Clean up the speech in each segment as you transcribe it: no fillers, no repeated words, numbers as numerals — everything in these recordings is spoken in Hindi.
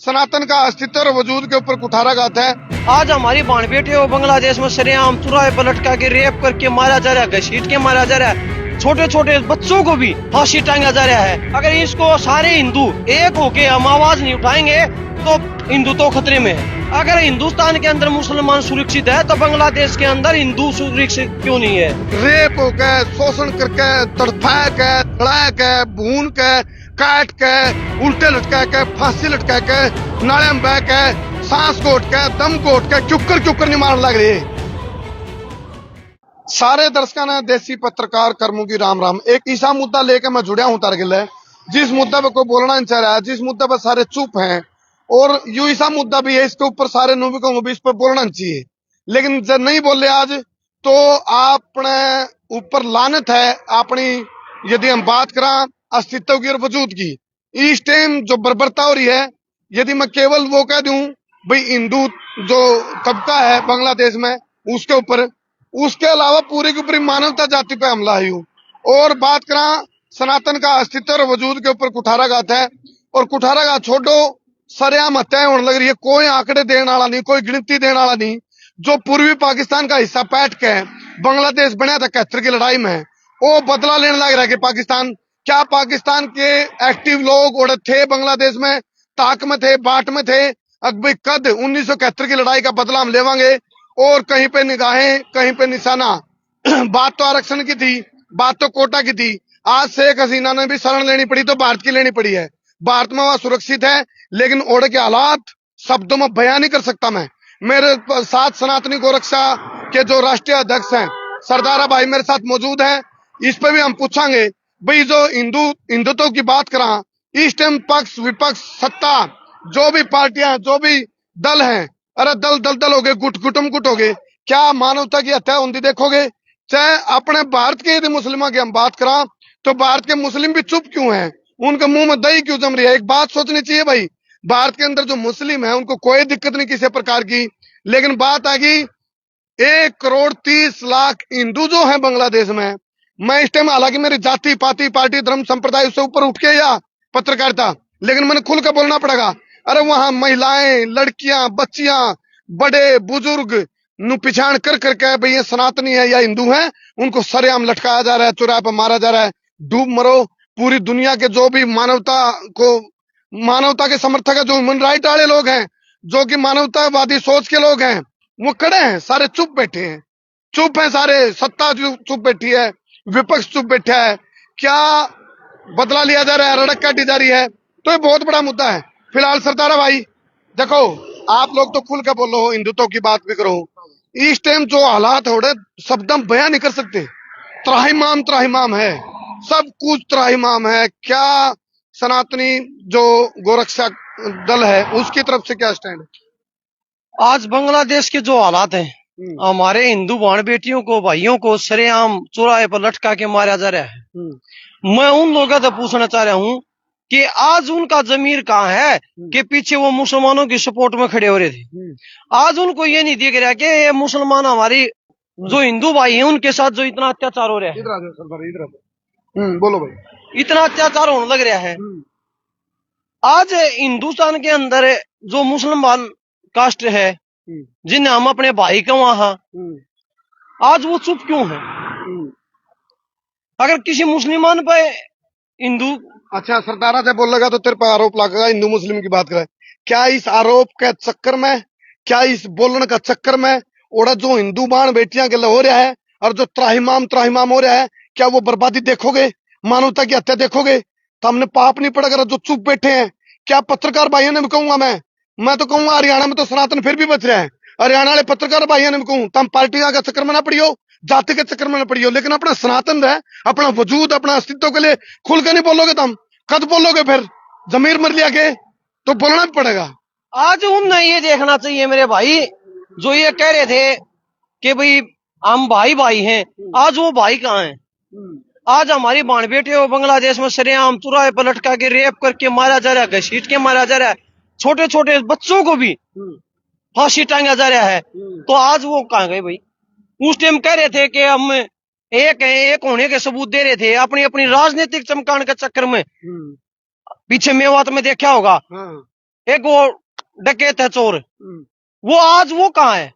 सनातन का अस्तित्व और वजूद के ऊपर कुठाराघात है। आज हमारी बाण बेटे हो बांग्लादेश में सरेआम चुराहे पर लटका के रेप करके मारा जा रहा है, घसीट के मारा जा रहा है। छोटे छोटे बच्चों को भी फांसी टांगा जा रहा है। अगर इसको सारे हिंदू एक होके हम आवाज नहीं उठाएंगे तो हिंदू तो खतरे में है। अगर हिंदुस्तान के अंदर मुसलमान सुरक्षित है तो बांग्लादेश के अंदर हिंदू सुरक्षित क्यों नहीं है? रेप होके, शोषण करके, तड़फा के, लड़ा के, भून के, काट के, उल्टे लटका के, फांसी लटका के, नाले में बह के, सांस घोट के, दम घोट के, चुक्कर नहीं मारने लग रही। सारे दर्शकों ने देसी पत्रकार कर्मों की राम राम। एक ऐसा मुद्दा लेके मैं जुड़ा हूं तारगिल है, जिस मुद्दा पे कोई बोलना नहीं चाह रहा है, जिस मुद्दा पे सारे चुप हैं, और यू ऐसा मुद्दा भी है इसके ऊपर सारे नूबिकों को भी इस पर बोलना नहीं चाहिए, लेकिन जब नहीं बोले आज तो अपने ऊपर लानत है अपनी। यदि हम बात करें अस्तित्व की और वजूद की, इस टाइम जो बर्बरता हो रही है, यदि मैं केवल वो कह दूं भाई हिंदू जो तबका है बांग्लादेश में उसके ऊपर, उसके अलावा पूरी की पूरी मानवता जाति पे हमला है। और बात करें सनातन का अस्तित्व और वजूद के ऊपर कुठाराघात है, और कुठाराघात छोड़ो, सरेआम हत्याएं होने लग रही है। कोई आंकड़े देने वाला नहीं, कोई गिनती देने वाला नहीं। जो पूर्वी पाकिस्तान का हिस्सा पैट के बांग्लादेश बना था 71 की लड़ाई में, वो बदला लेने लग रहा है कि पाकिस्तान, क्या पाकिस्तान के एक्टिव लोग और थे बांग्लादेश में, ताक में थे, बाट में थे, अब कद 1971 की लड़ाई का बदला हम लेवांगे। और कहीं पे निगाहें, कहीं पे निशाना। बात तो आरक्षण की थी, बात तो कोटा की थी। आज शेख हसीना ने भी शरण लेनी पड़ी तो भारत की लेनी पड़ी है। भारत में वह सुरक्षित है, लेकिन ओढ़ के हालात शब्दों में बयान नहीं कर सकता मैं। मेरे साथ सनातनी गोरक्षा के जो राष्ट्रीय अध्यक्ष हैं सरदारा भाई मेरे साथ मौजूद हैं। इस पे भी हम पूछांगे भाई, जो हिंदुत्व की बात करा, इस टाइम पक्ष विपक्ष सत्ता जो भी पार्टियां, जो भी दल हैं, अरे दल हो गए, गुट हो गए, क्या मानवता की हत्या होती देखोगे? चाहे अपने भारत के यदि मुस्लिमों की हम बात करा तो भारत के मुस्लिम भी चुप क्यों हैं? उनके मुंह में दही क्यों जम रही है? एक बात सोचनी चाहिए भाई, भारत के अंदर जो मुस्लिम है उनको कोई दिक्कत नहीं किसी प्रकार की, लेकिन बात आ गई 1,30,00,000 हिंदू जो है बांग्लादेश में। मैं इस टाइम, हालांकि मेरी जाति पाति पार्टी धर्म संप्रदाय उससे ऊपर उठ के या पत्रकारिता, लेकिन मैंने खुल कर बोलना पड़ेगा। अरे वहां महिलाएं, लड़कियां, बच्चियां, बड़े बुजुर्ग नु पिछाड़ कर करके भाई ये सनातनी है या हिंदू है, उनको सरेआम लटकाया जा रहा है, चुराहे पर मारा जा रहा है। डूब मरो। पूरी दुनिया के जो भी मानवता के समर्थक है, जो ह्यूमन राइट वाले लोग हैं, जो कि मानवतावादी सोच के लोग हैं, वो खड़े हैं, सारे चुप बैठे हैं, चुप है सारे। सत्ता चुप बैठी है, विपक्ष चुप बैठा है। क्या बदला लिया जा रहा है, रड़क काटी जा रही है, तो ये बहुत बड़ा मुद्दा है। फिलहाल सरदारा भाई देखो, आप लोग तो खुल के बोलो, हिंदुत्व की बात भी करो, इस टाइम जो हालात हो रहे शब्दम बयान नहीं कर सकते। त्राहिमाम है, सब कुछ त्राहिमाम है। क्या सनातनी जो गोरक्षा दल है उसकी तरफ से क्या स्टैंड है? आज बांग्लादेश के जो हालात हैं, हमारे हिंदू बाण बेटियों को, भाइयों को सरेआम चौराहे पर लटका के मारा जा रहा है। मैं उन लोगों से पूछना चाह रहा हूँ कि आज उनका जमीर कहाँ है कि पीछे वो मुसलमानों की सपोर्ट में खड़े हो रहे थे। आज उनको ये नहीं दिख रहा कि ये मुसलमान हमारी जो हिंदू भाई हैं उनके साथ जो इतना अत्याचार हो रहा है। बोलो भाई। इतना अत्याचार होने लग रहा है। आज हिंदुस्तान के अंदर जो मुसलमान कास्ट है, जिन्हें हम अपने भाई का वहां, आज वो चुप क्यों है? अगर किसी मुसलमान पे हिंदू, अच्छा सरदारा से बोलेगा तो तेरे पर आरोप लगेगा हिंदू मुस्लिम की बात करे। क्या इस आरोप के चक्कर में, क्या इस बोलने का चक्कर में और जो हिंदू बाण बेटियां के हो रहा है और जो त्राहिमाम हो रहा है, क्या वो बर्बादी देखोगे, मानवता की हत्या देखोगे? तो हमने पाप नहीं पड़ेगा जो चुप बैठे हैं। क्या पत्रकार भाइयों ने भी कहूंगा, मैं तो कहूंगा हरियाणा में तो सनातन फिर भी बच रहा है। हरियाणा वाले पत्रकार भाइयों ने भी कहूं, तुम पार्टियां का चक्कर में ना पड़ियो, जाति के चक्कर में ना पड़ियो, लेकिन अपना सनातन है, अपना वजूद, अपना अस्तित्व के लिए खुल के नहीं बोलोगे, तुम कद बोलोगे? फिर जमीर मर लिया के तो बोलना भी पड़ेगा। आज उन्हें ये देखना चाहिए मेरे भाई, जो ये कह रहे थे कि भाई हम भाई हैं, आज वो भाई कहाँ हैं? आज हमारी बाण बेटे हो बांग्लादेश में सरेआम चुराहे पर लटका के रेप करके मारा जा रहा है, घसीट के मारा जा रहा है। छोटे छोटे बच्चों को भी फांसी टांगा जा रहा है। तो आज वो कहाँ गए भाई? उस टाइम कह रहे थे कि हम एक होने के सबूत दे रहे थे, अपनी अपनी राजनीतिक चमकाने के चक्कर में। पीछे मेवात में देखा होगा, एक वो डकैत है, चोर, वो आज वो कहाँ है?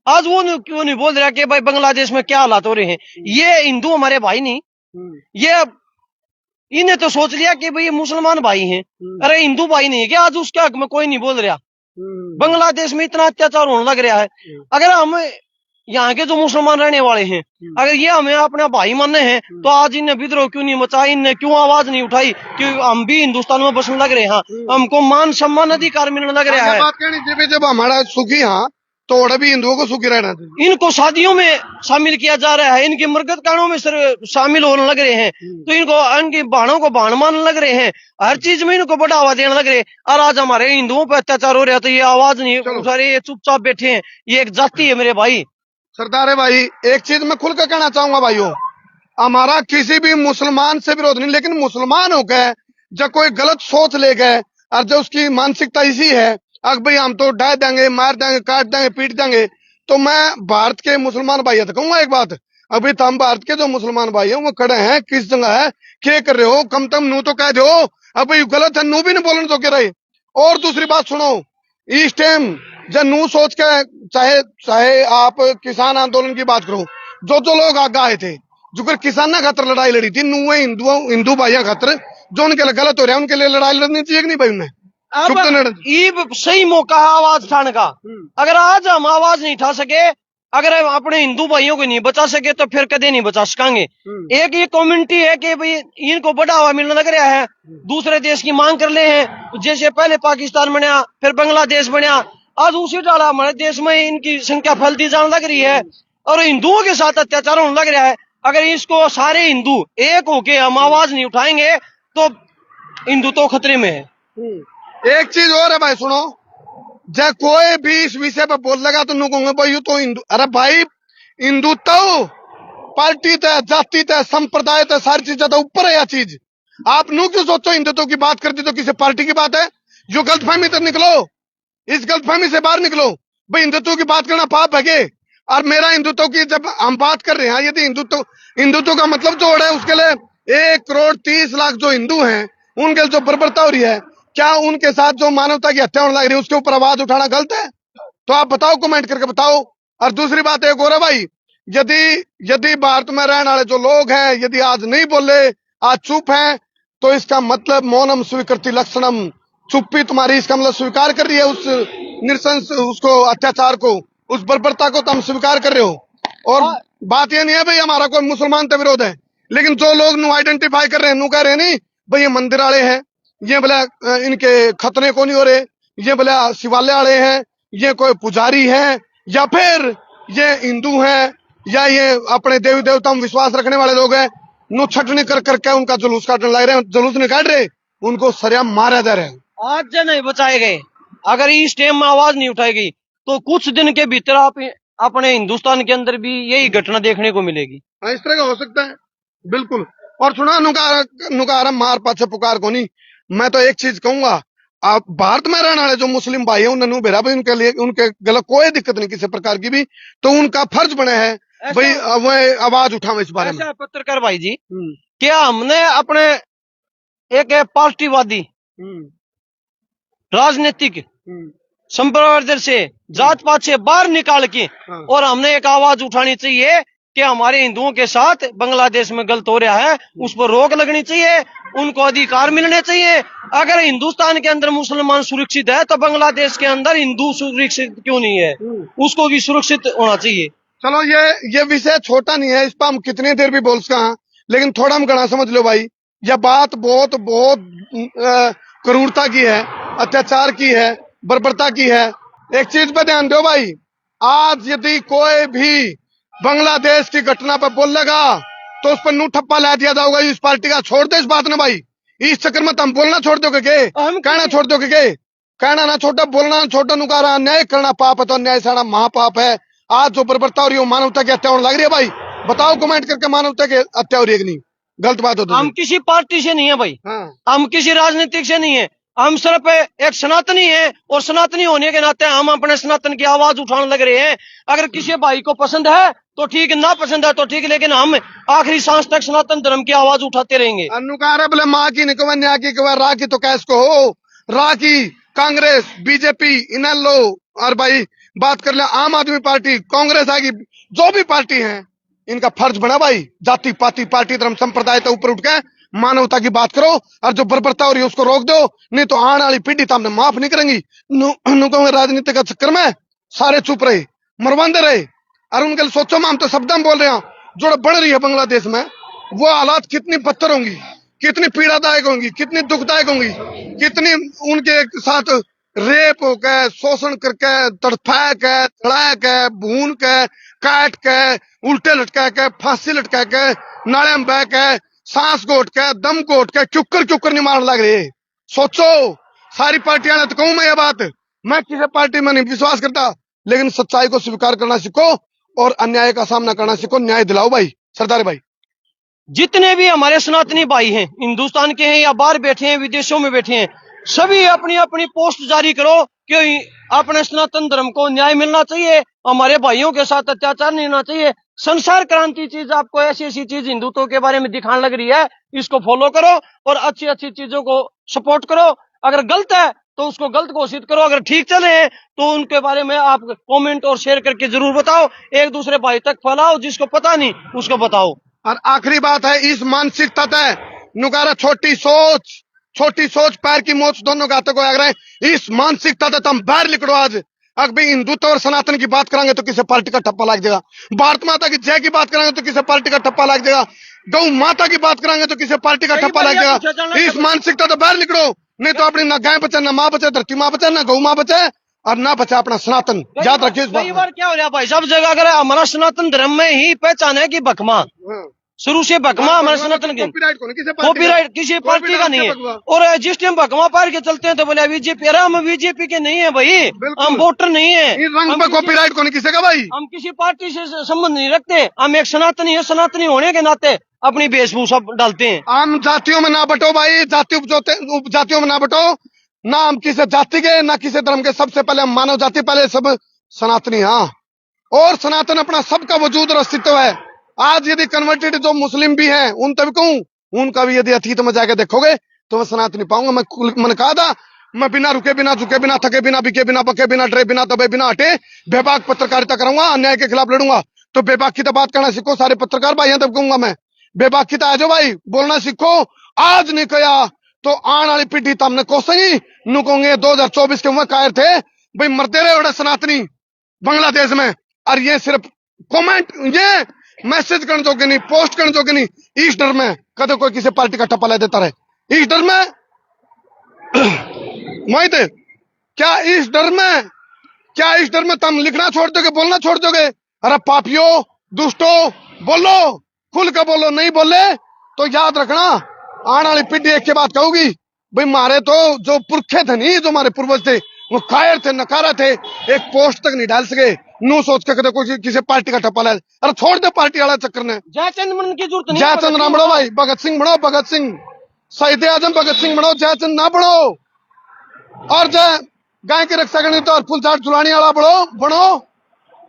आज वो क्यों नहीं बोल रहा कि भाई बांग्लादेश में क्या हालात हो रहे हैं? ये हिंदू हमारे भाई नहीं, ये इन्हें तो सोच लिया कि भाई ये मुसलमान भाई हैं। अरे हिंदू भाई नहीं है क्या? आज उसके हक में कोई नहीं बोल रहा। बांग्लादेश में इतना अत्याचार होने लग रहा है। अगर हम यहाँ के जो मुसलमान रहने वाले हैं, अगर ये हमें अपना भाई मानने हैं, तो आज इन्हें विद्रोह क्यों नहीं मचा? इन्हें क्यों आवाज नहीं उठाई कि हम भी हिंदुस्तान में बसने लग रहे हैं, हमको मान सम्मान अधिकार मिलने लग रहा है। बात कहनी जब हमारा सुखी, हाँ, तो और भी हिंदुओं को सुखी रहना चाहिए। इनको शादियों में शामिल किया जा रहा है, इनकी मरकत कांडों में शामिल होने लग रहे हैं, तो इनको इनकी बाणों को बाण मानने लग रहे हैं, हर चीज में इनको बढ़ावा देने लग रहे हैं। और आज हमारे हिंदुओं पर अत्याचार हो रहा है तो ये आवाज नहीं उठा रहे, ये चुपचाप बैठे हैं। ये एक जाति है मेरे भाई। सरदार है भाई, एक चीज मैं खुल कर कहना चाहूंगा भाइयों, हमारा किसी भी मुसलमान से विरोध नहीं, लेकिन मुसलमान हो गए जब कोई गलत सोच ले गए और जो उसकी मानसिकता इसी है, अब भाई हम तो डाय देंगे, मार देंगे, काट देंगे, पीट देंगे, तो मैं भारत के मुसलमान भाई तो कहूंगा एक बात, अभी तो हम भारत के जो मुसलमान भाई हैं वो खड़े हैं, किस जगह है, क्या कर रहे हो, कम तम नू तो कह दो, अब भाई गलत है नू भी नहीं बोलने तो कह रहे। और दूसरी बात सुनो, इस टाइम जब नू सोच के, चाहे चाहे आप किसान आंदोलन की बात करो, जो लोग आगे आए थे, जो कर किसाना खातर लड़ाई लड़ी थी, नू हिंदू भाइयों खातर जो उनके लिए गलत हो रहा है उनके लिए लड़ाई लड़नी चाहिए कि नहीं भाई? उन्हें अब सही मौका है आवाज उठाने का। अगर आज हम आवाज नहीं उठा सके, अगर हम अपने हिंदू भाइयों को नहीं बचा सके, तो फिर कदे नहीं बचा सकेंगे। एक ये कम्युनिटी है कि भाई इनको बढ़ावा मिलने लग रहा है, दूसरे देश की मांग कर ले हैं, जैसे पहले पाकिस्तान बना, फिर बांग्लादेश बना, आज उसी डाला हमारे देश में इनकी संख्या फैलती जाने लग रही है और हिंदुओं के साथ अत्याचार होने लग रहा है। अगर इसको सारे हिंदू एक होके हम आवाज नहीं उठाएंगे तो हिंदू तो खतरे में है। एक चीज और है भाई, सुनो, जब कोई भी इस विषय पर बोल लगा तो नु कहूंगा भाई यू तो हिंदू, अरे भाई हिंदुत्व पार्टी तय, जाति तय, संप्रदाय तय, सारी चीजें तो ऊपर है यह चीज। आप नु क्यों सोचो हिंदुत्व की बात करती तो किसी पार्टी की बात है? जो गलतफहमी तो निकलो, इस गलतफहमी से बाहर निकलो। भाई हिंदुत्व की बात करना पाप है और मेरा हिंदुत्व की जब हम बात कर रहे हैं, यदि हिंदुत्व का मतलब जो है उसके लिए 1,30,00,000 जो हिंदू हैं उनके जो बर्बरता हो रही है, क्या उनके साथ जो मानवता की हत्या होने लग रही है उसके ऊपर आवाज उठाना गलत है? तो आप बताओ, कमेंट करके बताओ। और दूसरी बात एक और है भाई, यदि भारत में रहने वाले जो लोग हैं यदि आज नहीं बोले, आज चुप हैं, तो इसका मतलब मौनम स्वीकृति लक्षणम, चुप्पी तुम्हारी इसका मतलब स्वीकार कर रही है उस निरसंस उसको, अत्याचार को, उस बर्बरता को तुम स्वीकार कर रहे हो। और बात ये नहीं है भाई हमारा कोई मुसलमान से विरोध है, लेकिन जो लोग नु आइडेंटिफाई कर रहे हैं, नु कह रहे हैं नहीं भाई ये मंदिर वाले हैं, ये बोला इनके खतने को नहीं हो रहे, ये बोला शिवालय वाले हैं, ये कोई पुजारी हैं, या फिर ये हिंदू हैं, या ये अपने देवी देवता में विश्वास रखने वाले लोग हैं, नु छटनी कर करके उनका जुलूस काटने लग रहे हैं, जुलूस नहीं काट रहे, उनको सरेआम मारा जा रहा है। आज जो नहीं बचाए गए, अगर इस टाइम में आवाज नहीं उठाएगी तो कुछ दिन के भीतर आप अपने हिंदुस्तान के अंदर भी यही घटना देखने को मिलेगी। हाँ, इस तरह का हो सकता है, बिल्कुल। और सुना, नुकार मार पाछे पुकार को नहीं, मैं तो एक चीज कहूंगा, आप भारत में रहने वाले जो मुस्लिम भाई हैं उन्होंने बेरा भाई उनके लिए, उनके गलत कोई दिक्कत नहीं किसी प्रकार की भी, तो उनका फर्ज बने है भाई वह आवाज उठावे इस बारे में। पत्रकार भाई जी, क्या हमने अपने एक पार्टीवादी राजनीतिक संप्रदाय से, जात पात से बाहर निकाल के, और हमने एक आवाज उठानी चाहिए कि हमारे हिंदुओं के साथ बांग्लादेश में गलत हो रहा है, उस पर रोक लगनी चाहिए, उनको अधिकार मिलने चाहिए। अगर हिंदुस्तान के अंदर मुसलमान सुरक्षित है तो बांग्लादेश के अंदर हिंदू सुरक्षित क्यों नहीं है? उसको भी सुरक्षित होना चाहिए। चलो ये विषय छोटा नहीं है, इस पर हम कितनी देर भी बोल सका, लेकिन थोड़ा हम गणा समझ लो भाई, यह बात बहुत बहुत क्रूरता की है, अत्याचार की है, बर्बरता की है। एक चीज पे ध्यान दो भाई, आज यदि कोई भी बांग्लादेश की घटना पर बोलेगा तो उस पर नू ठप्पा ला दिया जाएगा, इस पार्टी का छोड़ दे इस बात ने भाई, इस चक्कर में तुम बोलना छोड़ दो के कहना छोड़ दो के कहना ना छोटा, बोलना ना छोटा, नुकारा अन्याय करना पाप है तो अन्याय सहना महापाप है। आज जो बर्बरता हो रही है मानवता की हत्या होने लग रही है भाई, बताओ कमेंट करके, मानवता की हत्या हो रही है कि नहीं? गलत बात हो तो हम किसी पार्टी से नहीं है भाई, हम किसी राजनीतिक से नहीं है, हम सिर्फ एक सनातनी है, और सनातनी होने के नाते हम अपने सनातन की आवाज उठाने लग रहे हैं। अगर किसी भाई को पसंद है तो ठीक, ना पसंद है तो ठीक, लेकिन हम आखिरी सांस तक सनातन धर्म की आवाज उठाते रहेंगे। अनुकार बोले माँ की निकवा न्या की कवा रा की तो कैस को हो रा की, कांग्रेस, बीजेपी, इनेलो और भाई बात कर ले आम आदमी पार्टी, कांग्रेस आएगी, जो भी पार्टी है, इनका फर्ज बना भाई जाति पाति पार्टी धर्म संप्रदाय तो ऊपर उठ के मानवता की बात करो और जो बर्बरता हो रही है उसको रोक दो, नहीं तो आने वाली पीढ़ी तो हमने माफ नहीं करेंगी। राजनीति का चक्कर में सारे चुप रहे, मरवांदे रहे और उनके लिए सोचो, हम तो शब्द बोल रहे हैं जो बढ़ रही है बांग्लादेश में, वो हालात कितनी बदतर होंगी, कितनी पीड़ादायक होंगी, कितनी दुखदायक होंगी, कितनी उनके साथ रेप हो के, शोषण करके, तड़फा के, चढ़ा के, भून के, काट के, उल्टे लटका के, फांसी लटका के, नाले में बह के, सांस घोट के, दम घोट के, चुक्कर नहीं मारने लग रहे। सोचो, सारी पार्टियां ने तो कहूं मैं ये बात, मैं किसी पार्टी में नहीं विश्वास करता, लेकिन सच्चाई को स्वीकार करना सीखो और अन्याय का सामना करना सीखो, न्याय दिलाओ भाई, सरदार भाई। जितने भी हमारे सनातनी भाई हैं, हिंदुस्तान के हैं या बाहर बैठे हैं, विदेशों में बैठे हैं, सभी अपनी अपनी पोस्ट जारी करो कि अपने सनातन धर्म को न्याय मिलना चाहिए, हमारे भाइयों के साथ अत्याचार नहीं होना चाहिए। संसार क्रांति चीज आपको ऐसी ऐसी चीज हिंदुत्व के बारे में दिखाने लग रही है, इसको फॉलो करो और अच्छी अच्छी चीजों को सपोर्ट करो। अगर गलत है तो उसको गलत घोषित करो, अगर ठीक चले हैं तो उनके बारे में आप कमेंट और शेयर करके जरूर बताओ, एक दूसरे भाई तक फैलाओ, जिसको पता नहीं उसको बताओ। और आखिरी बात है, इस मानसिकता तय नुकारा छोटी सोच पैर की मोच दोनों घातक हो रहे हैं। इस मानसिकता तक हम बाहर निकलो आज। अगर भाई हिंदुत्व और सनातन की बात करेंगे तो किसी पार्टी का ठप्पा लग जाएगा, भारत माता की जय की बात करेंगे तो किसी पार्टी का ठप्पा लग जाएगा, गौ माता की बात करेंगे तो किसी पार्टी का ठप्पा लग जाएगा। इस मानसिकता तो बाहर निकलो, नहीं तो अपनी ना गाय बचे, ना माँ बचे, धरती माँ बचे, ना गौ माँ बचे और ना बचा अपना सनातन। याद रखिए इस कई बार क्या हो रहा है भाई, सब जगह अगर हमारा सनातन धर्म में ही पहचान है कि भकमा, शुरू से भकमा हमारे सनातन के कॉपीराइट किसी पार्टी का नहीं है। और जिस टाइम भकमा पार के चलते हैं तो बोले बीजेपी, अरे हम बीजेपी के नहीं है भाई, हम वोटर नहीं है, रंग में कॉपीराइट को नहीं किसी का भाई, हम किसी पार्टी से संबंध नहीं रखते, हम एक सनातनी है, सनातनी होने के नाते अपनी वेशभूषा डालते हैं। हम जातियों में ना बटो भाई, उपजातियों में ना बटो, ना हम किसी जाति के ना किसी धर्म के, सबसे पहले हम मानव जाति, पहले सब सनातनी। हाँ, और सनातन अपना सबका वजूद और अस्तित्व है। आज यदि कन्वर्टेड जो मुस्लिम भी हैं उन तभी कहूं, उनका भी यदि अतीत में जाके देखोगे तो मैं सनातनी पाऊंगा। मैंने कहा था, मैं बिना रुके, बिना झुके, बिना थके, बिना बिके, बिना बके, बिना डरे, बिना दबे, बिना हटे बेबाक पत्रकारिता करूंगा, अन्याय के खिलाफ लड़ूंगा। तो बेबाकी तो बात करना सीखो सारे पत्रकार भाई, तब कहूंगा मैं, बेबाकी तो आ जाओ भाई, बोलना सीखो। आज नहीं कहा तो आने वाली पीढ़ी तो हमने कोसेंगी, नुकोंगे 2024 के हुए कायर थे भाई, मरते रहे बड़े सनातनी बांग्लादेश में। और ये सिर्फ कमेंट, ये मैसेज करने जोगे नहीं, पोस्ट करने जोगे नहीं, इस डर में कदे कोई किसी पार्टी का टप्पा ले देता रहे, इस डर में मोहित, क्या इस डर में तुम लिखना छोड़ दोगे, बोलना छोड़ दोगे? अरे पापियों, दुष्टों, बोलो, खुल के बोलो, नहीं बोले तो याद रखना आने वाली पीढ़ी एक के बात कहूगी भाई, मारे तो जो पुरखे थे नहीं, जो हमारे पूर्वज थे वो कायर थे, नकारा थे, एक पोस्ट तक नहीं डाल सके, नू सोच के कदे कोई किसी पार्टी का ठप्पा ले। अरे छोड़ दे पार्टी वाला चक्कर ने, जयचंद बनने की जरूरत नहीं, जयचंद ना बढ़ो भाई, भगत सिंह बढ़ो, भगत सिंह, शहीद आजम भगत सिंह बढ़ो, जयचंद ना बढ़ो। और जय गाय की रक्षा करनी तो और फुल झाट झुलाने वाला बढ़ो,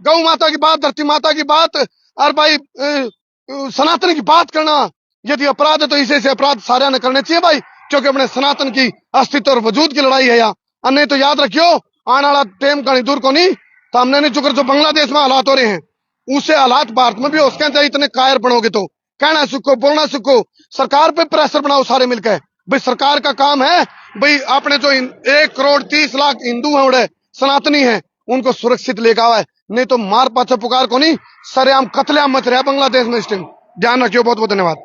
गौ माता की बात, धरती माता की बात और भाई सनातन की बात करना यदि अपराध है तो इसे से अपराध सारे ने करने चाहिए भाई, क्योंकि अपने सनातन की अस्तित्व और वजूद की लड़ाई है यहाँ। और नहीं तो याद रखियो आने वाला टाइम कहीं दूर को नहीं, सामने नहीं चुकर जो बांग्लादेश में हालात हो रहे हैं उसे हालात भारत में भी हो सकते हैं। इतने कायर बनोगे तो कहना सीखो, बोलना सीखो, सरकार पे प्रेशर बनाओ सारे मिलकर भाई। सरकार का काम है भाई अपने जो 1,30,00,000 हिंदू हैं उड़े सनातनी हैं उनको सुरक्षित लेकर आवा है, नहीं तो मार पाछे पुकार को नहीं, सरेआम कत्लेआम मच रहा है बांग्लादेश में इस टाइम। ध्यान रखियो, बहुत बहुत धन्यवाद।